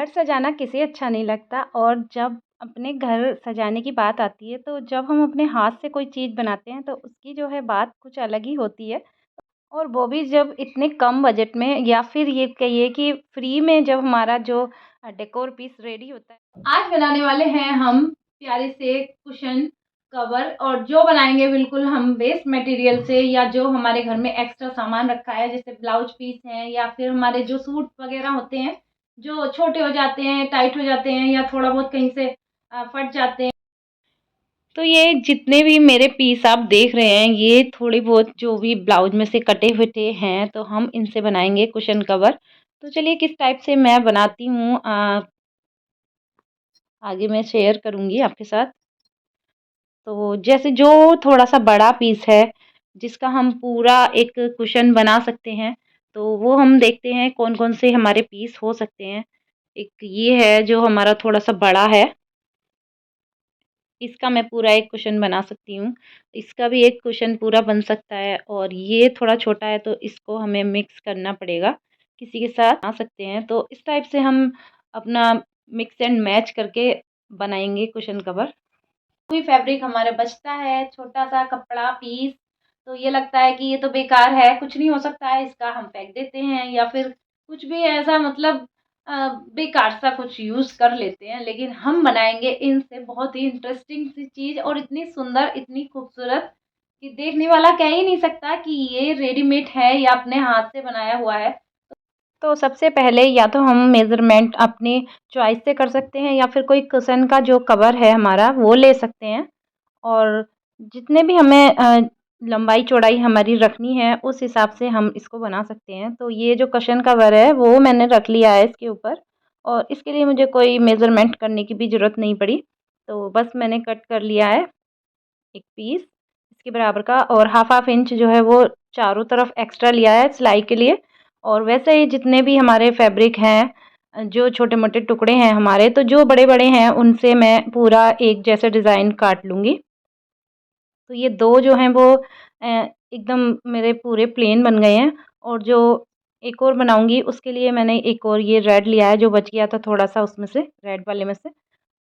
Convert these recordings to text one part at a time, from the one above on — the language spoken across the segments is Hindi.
घर सजाना किसे अच्छा नहीं लगता और जब अपने घर सजाने की बात आती है तो जब हम अपने हाथ से कोई चीज़ बनाते हैं तो उसकी जो है बात कुछ अलग ही होती है। और वो भी जब इतने कम बजट में या फिर ये कहिए कि फ्री में जब हमारा जो डेकोर पीस रेडी होता है। आज बनाने वाले हैं हम प्यारे से कुशन कवर और जो बनाएंगे बिल्कुल हम वेस्ट मटेरियल से या जो हमारे घर में एक्स्ट्रा सामान रखा है जैसे ब्लाउज पीस हैं या फिर हमारे जो सूट वगैरह होते हैं जो छोटे हो जाते हैं, टाइट हो जाते हैं या थोड़ा बहुत कहीं से फट जाते हैं। तो ये जितने भी मेरे पीस आप देख रहे हैं ये थोड़ी बहुत जो भी ब्लाउज में से कटे फटे हैं तो हम इनसे बनाएंगे कुशन कवर। तो चलिए किस टाइप से मैं बनाती हूँ आगे मैं शेयर करूँगी आपके साथ। तो जैसे जो थोड़ा-सा बड़ा पीस है, जिसका हम पूरा एक कुशन बना सकते हैं, तो वो हम देखते हैं कौन-कौन से हमारे पीस हो सकते हैं। एक ये है जो हमारा थोड़ा-सा बड़ा है, इसका मैं पूरा एक कुशन बना सकती हूँ। इसका भी एक कुशन पूरा बन सकता है और ये थोड़ा छोटा है तो इसको हमें मिक्स करना पड़ेगा, किसी के साथ बना सकते हैं। तो इस टाइप से हम अपना मिक्स एंड मैच करके बनाएँगे कुशन कवर। कोई फैब्रिक हमारा बचता है, छोटा-सा कपड़ा पीस, तो ये लगता है कि ये तो बेकार है, कुछ नहीं हो सकता है इसका, हम फेंक देते हैं या फिर कुछ भी ऐसा मतलब बेकार सा कुछ यूज़ कर लेते हैं। लेकिन हम बनाएँगे इनसे बहुत ही इंटरेस्टिंग सी चीज़ और इतनी सुंदर, इतनी खूबसूरत कि देखने वाला कह ही नहीं सकता कि ये रेडीमेड है या अपने हाथ से बनाया हुआ है। तो सबसे पहले या तो हम मेज़रमेंट अपनी चॉइस से कर सकते हैं या फिर कोई कुशन का जो कवर है हमारा वो ले सकते हैं और जितने भी हमें लंबाई चौड़ाई हमारी रखनी है उस हिसाब से हम इसको बना सकते हैं। तो ये जो कुशन कवर है वो मैंने रख लिया है इसके ऊपर और इसके लिए मुझे कोई मेज़रमेंट करने की भी ज़रूरत नहीं पड़ी। तो बस मैंने कट कर लिया है एक पीस इसके बराबर का और हाफ इंच जो है वो चारों तरफ एक्स्ट्रा लिया है सिलाई के लिए। और वैसे ही जितने भी हमारे फैब्रिक हैं जो छोटे-मोटे टुकड़े हैं हमारे तो जो बड़े-बड़े हैं उनसे मैं पूरा एक जैसा डिज़ाइन काट लूँगी। तो ये 2 जो हैं वो एकदम मेरे पूरे प्लेन बन गए हैं और जो एक और बनाऊँगी उसके लिए मैंने एक और ये रेड लिया है जो बच गया था थोड़ा-सा उसमें से, रेड वाले में से।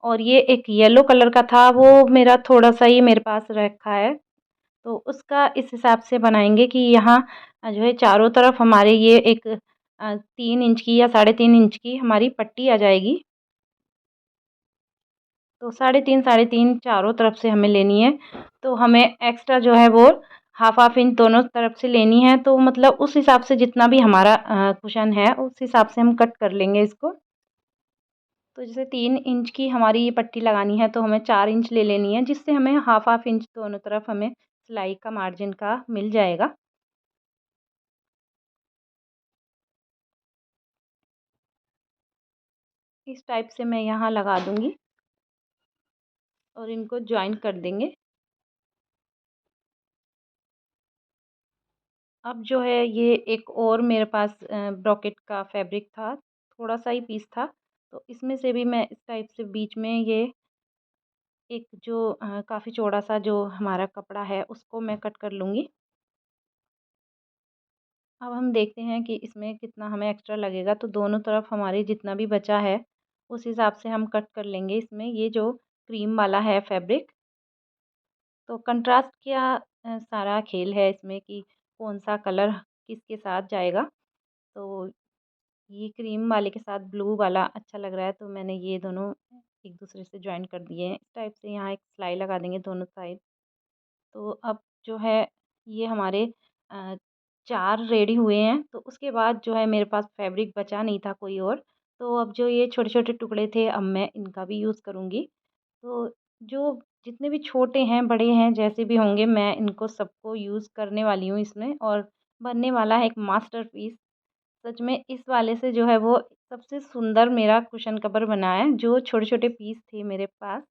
और ये एक येलो कलर का था वो मेरा थोड़ा-सा ही मेरे पास रखा है। तो उसका इस हिसाब से बनाएँगे कि यहाँ जो है चारों तरफ हमारे ये एक 3 इंच की या साढ़े 3 इंच की हमारी पट्टी आ जाएगी। तो साढ़े 3 चारों तरफ से हमें लेनी है। तो हमें एक्स्ट्रा जो है वो हाफ इंच दोनों तरफ से लेनी है। तो मतलब उस हिसाब से जितना भी हमारा कुशन है उस हिसाब से हम कट कर लेंगे इसको। तो जैसे 3 इंच की हमारी ये पट्टी लगानी है तो हमें 4 इंच ले लेनी है जिससे हमें हाफ इंच दोनों तरफ हमें सिलाई का मार्जिन का मिल जाएगा। इस टाइप से मैं यहाँ लगा दूँगी और इनको जॉइन कर देंगे। अब जो है ये एक और मेरे पास ब्रोकेट का फैब्रिक था, थोड़ा-सा ही पीस था, तो इसमें से भी मैं इस टाइप से बीच में ये एक जो काफ़ी चौड़ा-सा जो हमारा कपड़ा है उसको मैं कट कर लूँगी। अब हम देखते हैं कि इसमें कितना हमें एक्स्ट्रा लगेगा, तो दोनों तरफ हमारे जितना भी बचा है, उस हिसाब से हम कट कर लेंगे इसमें ये जो क्रीम वाला है फैब्रिक। तो कंट्रास्ट का सारा खेल है इसमें कि कौन-सा कलर किसके साथ जाएगा। तो ये क्रीम वाले के साथ ब्लू वाला अच्छा लग रहा है तो मैंने ये दोनों एक दूसरे से जॉइन कर दिए हैं। इस टाइप से यहाँ एक सिलाई लगा देंगे दोनों साइड। तो अब जो है ये हमारे अ, 4 रेडी हुए हैं तो उसके बाद जो है मेरे पास फैब्रिक बचा नहीं था कोई और। तो अब जो ये छोटे-छोटे टुकड़े थे अब मैं इनका भी यूज़ करूँगी। तो जो जितने भी छोटे हैं, बड़े हैं, जैसे भी होंगे मैं इनको सबको यूज़ करने वाली हूँ इसमें और बनने वाला है एक मास्टरपीस। सच में इस वाले से जो है वो सबसे सुंदर मेरा कुशन कवर बना है, जो छोटे-छोटे पीस थे मेरे पास।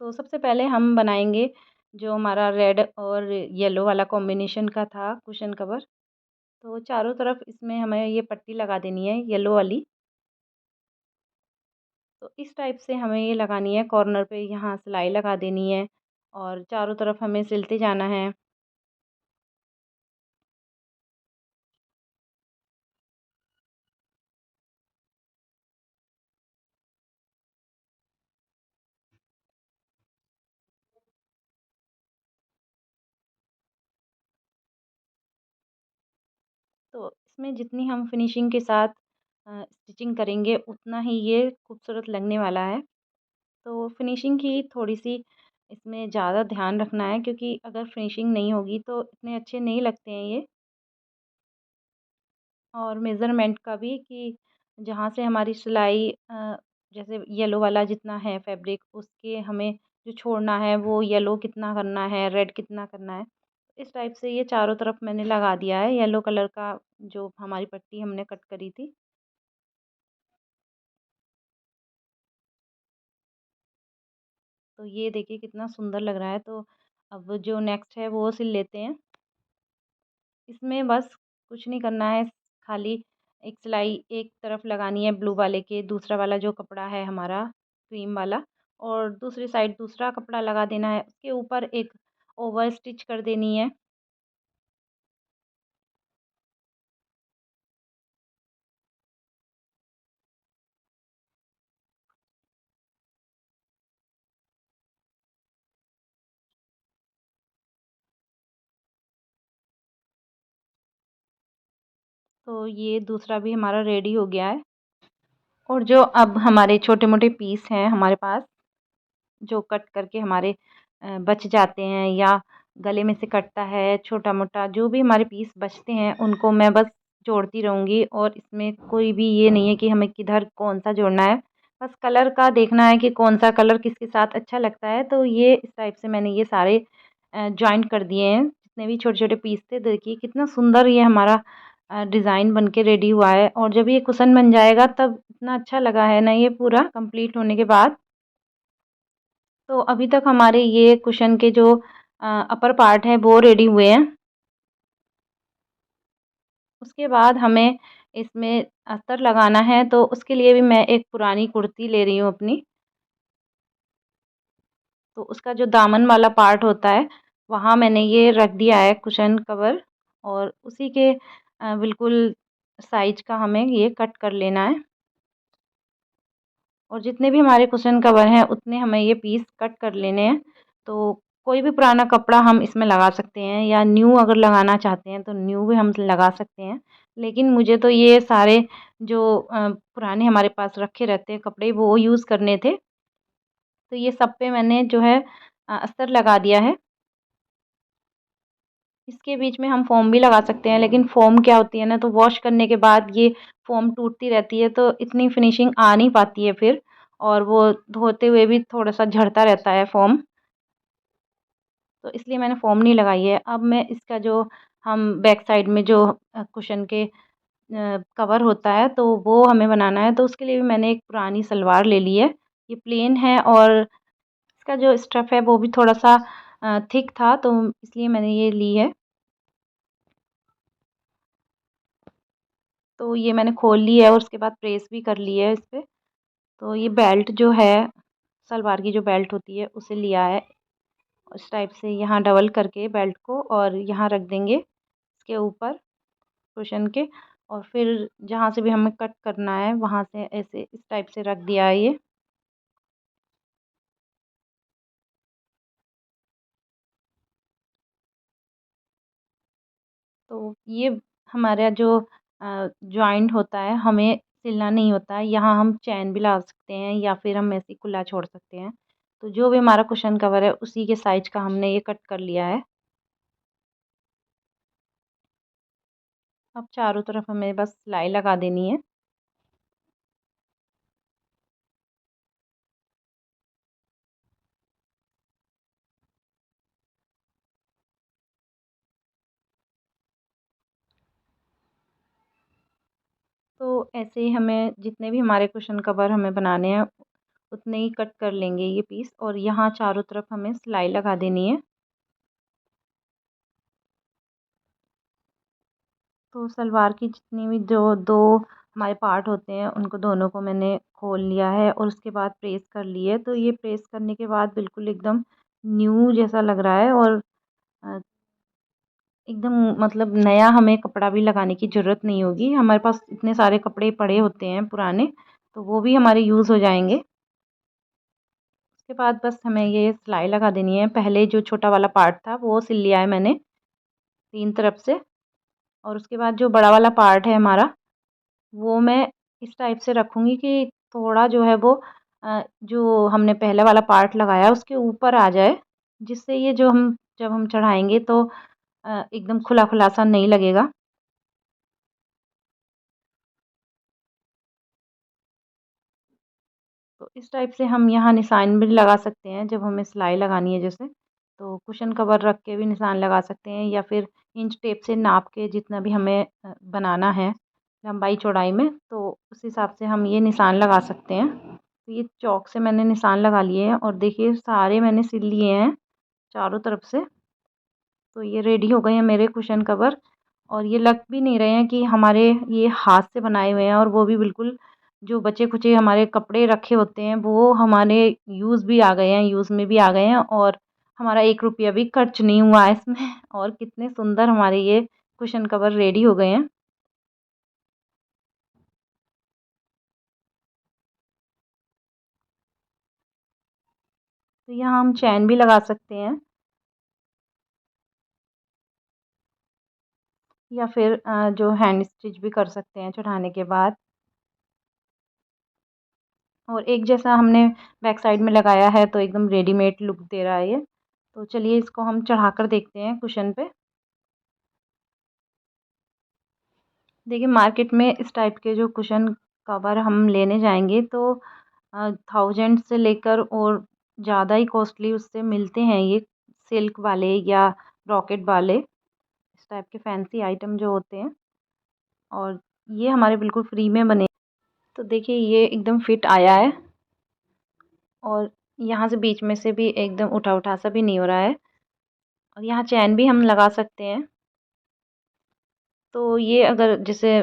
तो सबसे पहले हम बनाएँगे जो हमारा रेड और येलो वाला कॉम्बिनेशन का था कुशन कवर। तो चारों तरफ इसमें हमें ये पट्टी लगा देनी है येलो वाली। तो इस टाइप से हमें ये लगानी है कॉर्नर पे यहाँ सिलाई लगा देनी है और चारों तरफ हमें सिलते जाना है। इसमें जितनी हम फिनिशिंग के साथ स्टिचिंग करेंगे उतना ही ये खूबसूरत लगने वाला है। तो फिनिशिंग की थोड़ी-सी इसमें ज़्यादा ध्यान रखना है, क्योंकि अगर फिनिशिंग नहीं होगी तो इतने अच्छे नहीं लगते हैं ये। और मेज़रमेंट का भी कि जहाँ से हमारी सिलाई जैसे येलो वाला जितना है फैब्रिक, उसके हमें जो छोड़ना है वो येलो कितना करना है, रेड कितना करना है। इस टाइप से ये चारों तरफ मैंने लगा दिया है येलो कलर का, जो हमारी पट्टी हमने कट करी थी। तो ये देखिए कितना सुंदर लग रहा है। तो अब जो नेक्स्ट है वो सिल लेते हैं। इसमें बस कुछ नहीं करना है, खाली एक सिलाई एक तरफ लगानी है ब्लू वाले के, दूसरा वाला जो कपड़ा है हमारा क्रीम वाला, और दूसरी साइड दूसरा कपड़ा लगा देना है। उसके ऊपर एक ओवर स्टिच कर देनी है। तो ये दूसरा भी हमारा रेडी हो गया है। और जो अब हमारे छोटे-मोटे पीस हैं हमारे पास, जो कट करके हमारे बच जाते हैं या गले में से कटता है, छोटा-मोटा जो भी हमारे पीस बचते हैं उनको मैं बस जोड़ती रहूँगी, और इसमें कोई भी ये नहीं है कि हमें किधर कौन-सा जोड़ना है। बस कलर का देखना है कि कौन-सा कलर किसके साथ अच्छा लगता है। तो ये इस टाइप से मैंने ये सारे जॉइंट कर दिए हैं। जितने भी छोटे-छोटे पीस थे, देखिए कितना सुंदर ये हमारा डिज़ाइन बन के रेडी हुआ है। और जब ये कुशन बन जाएगा तब इतना अच्छा लगा है ना ये पूरा कंप्लीट होने के बाद। तो अभी तक हमारे ये कुशन के जो अपर पार्ट है वो रेडी हुए हैं। उसके बाद हमें इसमें अस्तर लगाना है, तो उसके लिए भी मैं एक पुरानी कुर्ती ले रही हूँ अपनी। तो उसका जो दामन वाला पार्ट होता है, वहाँ मैंने ये रख दिया है कुशन कवर, और उसी के बिल्कुल साइज़ का हमें ये कट कर लेना है। और जितने भी हमारे कुशन कवर हैं उतने हमें ये पीस कट कर लेने हैं। तो कोई भी पुराना कपड़ा हम इसमें लगा सकते हैं, या न्यू अगर लगाना चाहते हैं तो न्यू भी हम लगा सकते हैं। लेकिन मुझे तो ये सारे जो पुराने हमारे पास रखे रहते हैं कपड़े वो यूज़ करने थे। तो ये सब पे मैंने जो है अस्तर लगा दिया है। इसके बीच में हम फ़ोम भी लगा सकते हैं, लेकिन फ़ोम क्या होती है ना, तो वॉश करने के बाद ये फ़ोम टूटती रहती है, तो इतनी फिनिशिंग आ नहीं पाती है फिर, और वो धोते हुए भी थोड़ा-सा झड़ता रहता है फ़ोम। तो इसलिए मैंने फ़ोम नहीं लगाई है। अब मैं इसका जो हम बैक साइड में जो कुशन के कवर होता है, तो वो हमें बनाना है। तो उसके लिए भी मैंने एक पुरानी सलवार ले ली है। ये प्लेन है, और इसका जो स्टफ़ है वो भी थोड़ा-सा थिक था, तो इसलिए मैंने ये ली है। तो ये मैंने खोल ली है और उसके बाद प्रेस भी कर ली है इस पे। तो ये बेल्ट जो है, सलवार की जो बेल्ट होती है उसे लिया है। इस टाइप से यहाँ डबल करके बेल्ट को और यहाँ रख देंगे इसके ऊपर कुशन के, और फिर जहाँ से भी हमें कट करना है वहाँ से ऐसे इस टाइप से रख दिया है ये। तो ये हमारा जो जॉइंट होता है हमें सिलना नहीं होता है, यहाँ हम चैन भी लगा सकते हैं या फिर हम ऐसे ही खुला छोड़ सकते हैं। तो जो भी हमारा कुशन कवर है उसी के साइज़ का हमने ये कट कर लिया है। अब चारों तरफ हमें बस सिलाई लगा देनी है। तो ऐसे ही हमें जितने भी हमारे कुशन कवर हमें बनाने हैं उतने ही कट कर लेंगे ये पीस, और यहाँ चारों तरफ हमें सिलाई लगा देनी है। तो सलवार की जितनी भी जो 2 हमारे पार्ट होते हैं उनको दोनों को मैंने खोल लिया है और उसके बाद प्रेस कर ली है। तो ये प्रेस करने के बाद बिल्कुल एकदम न्यू जैसा लग रहा है, और अ, एकदम मतलब नया हमें कपड़ा भी लगाने की ज़रूरत नहीं होगी। हमारे पास इतने सारे कपड़े पड़े होते हैं पुराने, तो वो भी हमारे यूज़ हो जाएँगे। उसके बाद बस हमें ये सिलाई लगा देनी है। पहले जो छोटा वाला पार्ट था वो सिल लिया है मैंने 3 तरफ से। और उसके बाद जो बड़ा वाला पार्ट है हमारा, वो मैं इस टाइप से रखूँगी कि थोड़ा जो है वो जो हमने पहले वाला पार्ट लगाया उसके ऊपर आ जाए, जिससे ये जो हम जब हम चढ़ाएँगे तो एकदम खुला-खुला सा नहीं लगेगा। तो इस टाइप से हम यहाँ निशान भी लगा सकते हैं जब हमें सिलाई लगानी है जैसे, तो कुशन कवर रख के भी निशान लगा सकते हैं या फिर इंच टेप से नाप के जितना भी हमें बनाना है लंबाई चौड़ाई में, तो उस हिसाब से हम ये निशान लगा सकते हैं। तो ये चॉक से मैंने निशान लगा लिए हैं और देखिए सारे मैंने सिल लिए हैं चारों तरफ से। तो ये रेडी हो गए हैं मेरे कुशन कवर और ये लग भी नहीं रहे हैं कि हमारे ये हाथ से बनाए हुए हैं, और वो भी बिल्कुल जो बचे-खुचे हमारे कपड़े रखे होते हैं वो हमारे यूज़ भी आ गए हैं, यूज़ में भी आ गए हैं और हमारा 1 रुपया भी खर्च नहीं हुआ है इसमें और कितने सुंदर हमारे ये कुशन कवर रेडी हो गए हैं। तो यहाँ हम चैन भी लगा सकते हैं या फिर जो हैंड स्टिच भी कर सकते हैं चढ़ाने के बाद। और एक जैसा हमने बैक साइड में लगाया है तो एकदम रेडीमेड लुक दे रहा है ये। तो चलिए इसको हम चढ़ाकर देखते हैं कुशन पे। देखिए मार्केट में इस टाइप के जो कुशन कवर हम लेने जाएँगे तो 1000 से लेकर और ज़्यादा ही कॉस्टली उससे मिलते हैं ये सिल्क वाले या ब्रोकेट वाले, इस टाइप के फैंसी आइटम जो होते हैं, और ये हमारे बिल्कुल फ्री में बने। तो देखिए ये एकदम फिट आया है और यहाँ से बीच में से भी एकदम उठा-उठा सा भी नहीं हो रहा है और यहाँ चैन भी हम लगा सकते हैं। तो ये अगर जैसे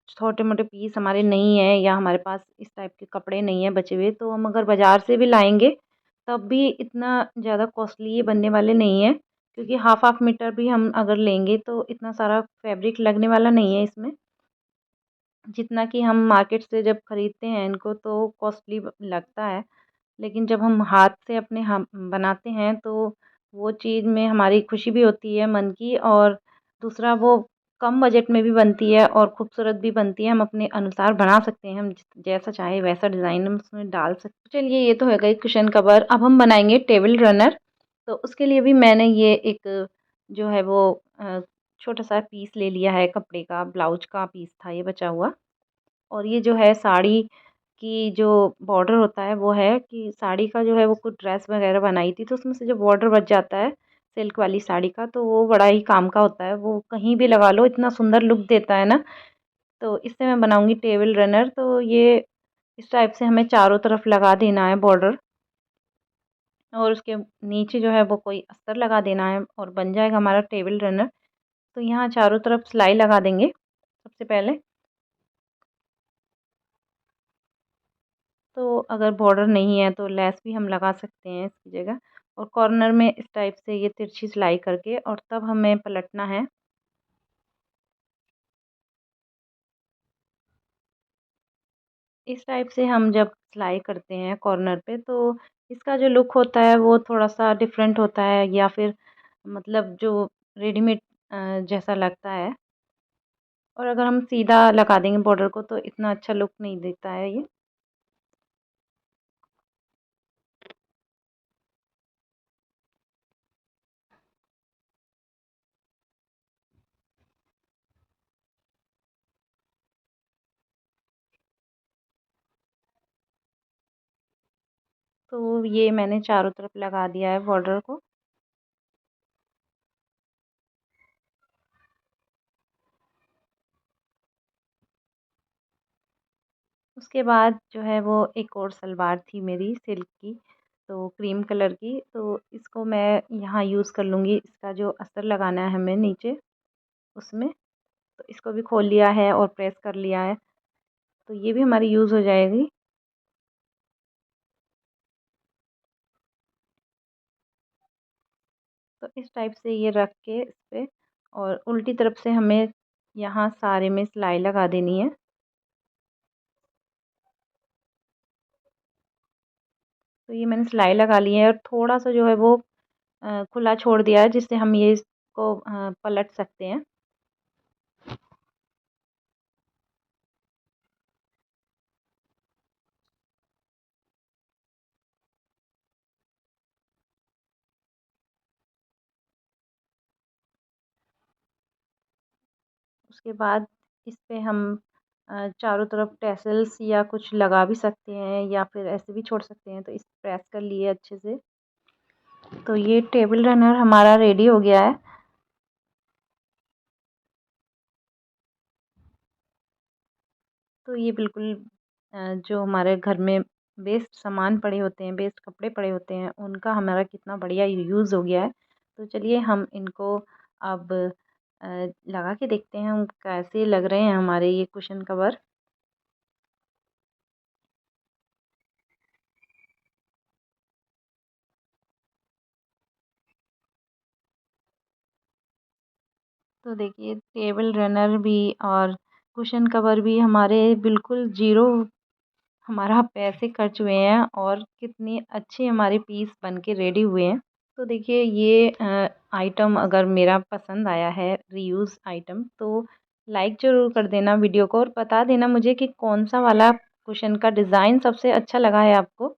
छोटे-मोटे पीस हमारे नहीं है या हमारे पास इस टाइप के कपड़े नहीं है बचे हुए, तो हम अगर बाज़ार से भी लाएँगे, तब भी इतना ज़्यादा कॉस्टली ये बनने वाले नहीं हैं, क्योंकि हाफ़ हाफ़ मीटर भी हम अगर लेंगे तो इतना सारा फैब्रिक लगने वाला नहीं है इसमें। जितना कि हम मार्केट से जब खरीदते हैं इनको तो कॉस्टली लगता है, लेकिन जब हम हाथ से अपने हम बनाते हैं तो वो चीज़ में हमारी खुशी भी होती है मन की, और दूसरा वो कम बजट में भी बनती है और खूबसूरत भी बनती है। हम अपने अनुसार बना सकते हैं, हम जैसा चाहे वैसा डिज़ाइन हम उसमें डाल सकते हैं। चलिए ये तो हो गई कुशन कवर, अब हम बनाएंगे टेबल रनर। तो उसके लिए भी मैंने ये एक जो है वो छोटा सा पीस ले लिया है, कपड़े का ब्लाउज का पीस था ये बचा हुआ। और ये जो है साड़ी की जो बॉर्डर होता है वो है कि साड़ी का जो है वो कुछ ड्रेस वगैरह बनाई थी, तो उसमें से जो बॉर्डर बच जाता है सिल्क वाली साड़ी का, तो वो बड़ा ही काम का होता है, वो कहीं भी लगा लो इतना सुंदर लुक देता है ना। तो इससे मैं बनाऊंगी टेबल रनर। तो ये इस टाइप से हमें चारों तरफ लगा देना है बॉर्डर, और उसके नीचे जो है वो कोई अस्तर लगा देना है और बन जाएगा हमारा टेबल रनर। तो यहाँ चारों तरफ सिलाई लगा देंगे सबसे पहले। तो अगर बॉर्डर नहीं है तो लेस भी हम लगा सकते हैं इसकी जगह, और कॉर्नर में इस टाइप से ये तिरछी सिलाई करके और तब हमें पलटना है। इस टाइप से हम जब सिलाई करते हैं कॉर्नर पे तो इसका जो लुक होता है वो थोड़ा-सा डिफरेंट होता है, या फिर मतलब जो रेडीमेड जैसा लगता है, और अगर हम सीधा लगा देंगे बॉर्डर को तो इतना अच्छा लुक नहीं देता है ये। तो ये मैंने चारों तरफ लगा दिया है बॉर्डर को। उसके बाद जो है वो एक और सलवार थी मेरी सिल्क की, तो क्रीम कलर की, तो इसको मैं यहाँ यूज़ कर लूँगी। इसका जो अस्तर लगाना है हमें नीचे उसमें, तो इसको भी खोल लिया है और प्रेस कर लिया है, तो ये भी हमारी यूज़ हो जाएगी। तो इस टाइप से ये रख के इस पे, और उल्टी तरफ से हमें यहाँ सारे में सिलाई लगा देनी है। तो ये मैंने सिलाई लगा ली है और थोड़ा-सा जो है वो खुला छोड़ दिया है, जिससे हम ये इसको पलट सकते हैं। उसके बाद इस पे हम चारों तरफ टैसल्स या कुछ लगा भी सकते हैं या फिर ऐसे भी छोड़ सकते हैं। तो इस प्रेस कर लिए अच्छे से। तो ये टेबल रनर हमारा रेडी हो गया है। तो ये बिल्कुल जो हमारे घर में वेस्ट सामान पड़े होते हैं, वेस्ट कपड़े पड़े होते हैं, उनका हमारा कितना बढ़िया यूज़ हो गया है। तो चलिए हम इनको अब लगा के देखते हैं हम कैसे लग रहे हैं हमारे ये कुशन कवर। तो देखिए टेबल रनर भी और कुशन कवर भी हमारे बिल्कुल ज़ीरो हमारा पैसे खर्च हुए हैं और कितनी अच्छी हमारे पीस बन के रेडी हुए हैं। तो देखिए ये आइटम अगर मेरा पसंद आया है रीयूज़ आइटम तो लाइक ज़रूर कर देना वीडियो को और बता देना मुझे कि कौन सा वाला कुशन का डिज़ाइन सबसे अच्छा लगा है आपको।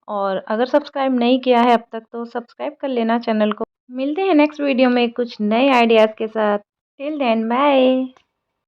और अगर सब्सक्राइब नहीं किया है अब तक तो सब्सक्राइब कर लेना चैनल को। मिलते हैं नेक्स्ट वीडियो में कुछ नए आइडियाज़ के साथ। Till then bye.